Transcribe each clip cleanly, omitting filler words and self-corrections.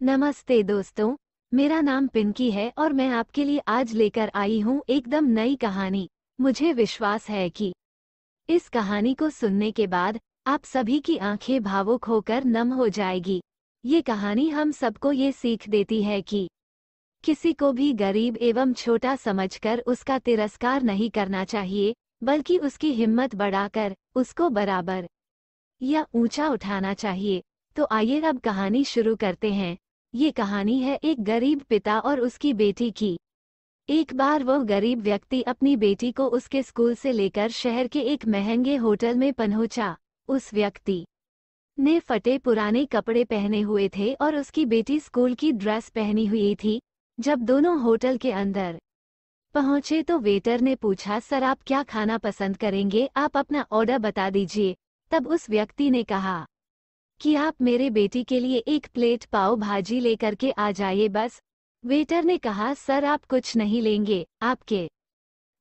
नमस्ते दोस्तों, मेरा नाम पिंकी है और मैं आपके लिए आज लेकर आई हूँ एकदम नई कहानी। मुझे विश्वास है कि इस कहानी को सुनने के बाद आप सभी की आंखें भावुक होकर नम हो जाएगी। ये कहानी हम सबको ये सीख देती है कि किसी को भी गरीब एवं छोटा समझकर उसका तिरस्कार नहीं करना चाहिए, बल्कि उसकी हिम्मत बढ़ाकर उसको बराबर या ऊंचा उठाना चाहिए। तो आइए अब कहानी शुरू करते हैं। ये कहानी है एक गरीब पिता और उसकी बेटी की। एक बार वह गरीब व्यक्ति अपनी बेटी को उसके स्कूल से लेकर शहर के एक महंगे होटल में पहुंचा। उस व्यक्ति ने फटे पुराने कपड़े पहने हुए थे और उसकी बेटी स्कूल की ड्रेस पहनी हुई थी। जब दोनों होटल के अंदर पहुंचे तो वेटर ने पूछा, सर आप क्या खाना पसंद करेंगे, आप अपना ऑर्डर बता दीजिए। तब उस व्यक्ति ने कहा कि आप मेरे बेटी के लिए एक प्लेट पाव भाजी लेकर के आ जाइए बस। वेटर ने कहा, सर आप कुछ नहीं लेंगे, आपके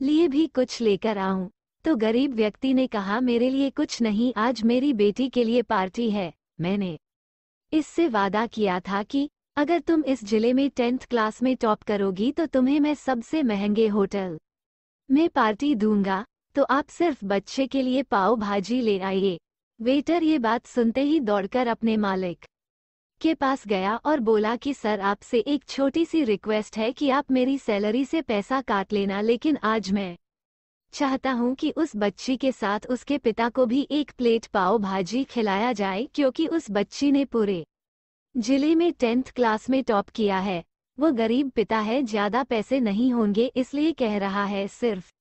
लिए भी कुछ लेकर आऊं। तो गरीब व्यक्ति ने कहा, मेरे लिए कुछ नहीं, आज मेरी बेटी के लिए पार्टी है। मैंने इससे वादा किया था कि अगर तुम इस जिले में 10th क्लास में टॉप करोगी तो तुम्हें मैं सबसे महंगे होटल में पार्टी दूंगा, तो आप सिर्फ बच्चे के लिए पाव भाजी ले आइए। वेटर ये बात सुनते ही दौड़कर अपने मालिक के पास गया और बोला कि सर आपसे एक छोटी सी रिक्वेस्ट है कि आप मेरी सैलरी से पैसा काट लेना, लेकिन आज मैं चाहता हूं कि उस बच्ची के साथ उसके पिता को भी एक प्लेट पाव भाजी खिलाया जाए, क्योंकि उस बच्ची ने पूरे जिले में 10th क्लास में टॉप किया है। वो गरीब पिता है, ज्यादा पैसे नहीं होंगे, इसलिए कह रहा है सिर्फ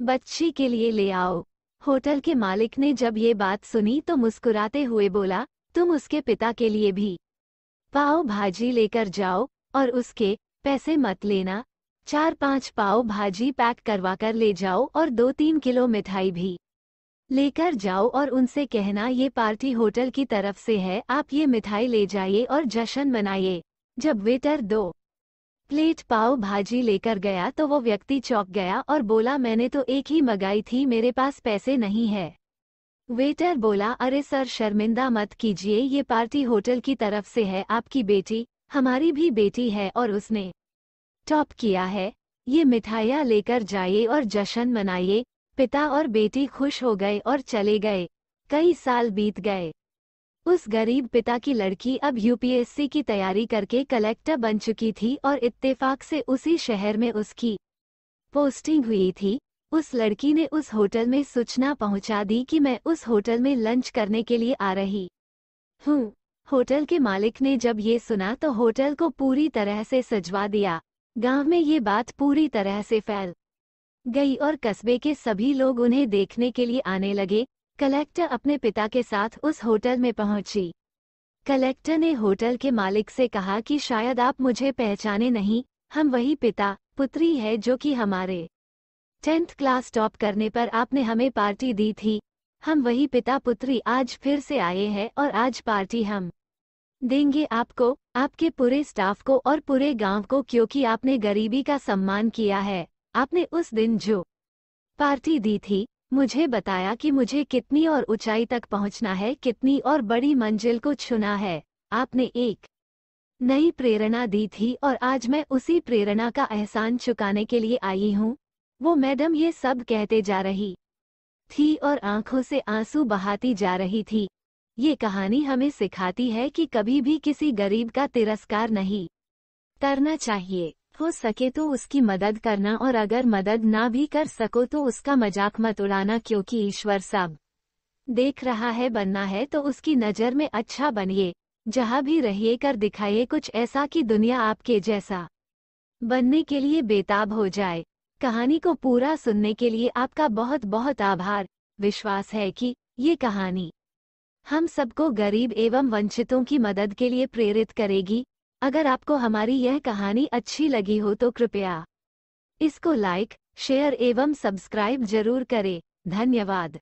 बच्ची के लिए ले आओ। होटल के मालिक ने जब ये बात सुनी तो मुस्कुराते हुए बोला, तुम उसके पिता के लिए भी पाव भाजी लेकर जाओ और उसके पैसे मत लेना। 4-5 पाव भाजी पैक करवा कर ले जाओ और 2-3 किलो मिठाई भी लेकर जाओ और उनसे कहना ये पार्टी होटल की तरफ से है, आप ये मिठाई ले जाइए और जश्न मनाइए। जब वेटर 2 प्लेट पाव भाजी लेकर गया तो वो व्यक्ति चौंक गया और बोला, मैंने तो एक ही मंगाई थी, मेरे पास पैसे नहीं है। वेटर बोला, अरे सर शर्मिंदा मत कीजिए, ये पार्टी होटल की तरफ से है, आपकी बेटी हमारी भी बेटी है और उसने टॉप किया है। ये मिठाइयाँ लेकर जाइए और जश्न मनाइए। पिता और बेटी खुश हो गए और चले गए। कई साल बीत गए। उस गरीब पिता की लड़की अब यूपीएससी की तैयारी करके कलेक्टर बन चुकी थी और इत्तेफाक से उसी शहर में उसकी पोस्टिंग हुई थी। उस लड़की ने उस होटल में सूचना पहुंचा दी कि मैं उस होटल में लंच करने के लिए आ रही हूँ। होटल के मालिक ने जब ये सुना तो होटल को पूरी तरह से सजवा दिया। गांव में ये बात पूरी तरह से फैल गई और कस्बे के सभी लोग उन्हें देखने के लिए आने लगे। कलेक्टर अपने पिता के साथ उस होटल में पहुंची। कलेक्टर ने होटल के मालिक से कहा कि शायद आप मुझे पहचाने नहीं, हम वही पिता पुत्री है जो कि हमारे 10th क्लास टॉप करने पर आपने हमें पार्टी दी थी। हम वही पिता पुत्री आज फिर से आए हैं और आज पार्टी हम देंगे आपको, आपके पूरे स्टाफ को और पूरे गांव को, क्योंकि आपने गरीबी का सम्मान किया है। आपने उस दिन जो पार्टी दी थी, मुझे बताया कि मुझे कितनी और ऊंचाई तक पहुंचना है, कितनी और बड़ी मंजिल को छूना है। आपने एक नई प्रेरणा दी थी और आज मैं उसी प्रेरणा का एहसान चुकाने के लिए आई हूँ। वो मैडम ये सब कहते जा रही थी और आंखों से आंसू बहाती जा रही थी। ये कहानी हमें सिखाती है कि कभी भी किसी गरीब का तिरस्कार नहीं करना चाहिए। हो सके तो उसकी मदद करना, और अगर मदद ना भी कर सको तो उसका मजाक मत उड़ाना, क्योंकि ईश्वर सब देख रहा है। बनना है तो उसकी नज़र में अच्छा बनिए। जहाँ भी रहिए कर दिखाइए कुछ ऐसा कि दुनिया आपके जैसा बनने के लिए बेताब हो जाए। कहानी को पूरा सुनने के लिए आपका बहुत बहुत आभार। विश्वास है कि ये कहानी हम सबको गरीब एवं वंचितों की मदद के लिए प्रेरित करेगी। अगर आपको हमारी यह कहानी अच्छी लगी हो तो कृपया इसको लाइक, शेयर एवं सब्सक्राइब जरूर करें। धन्यवाद।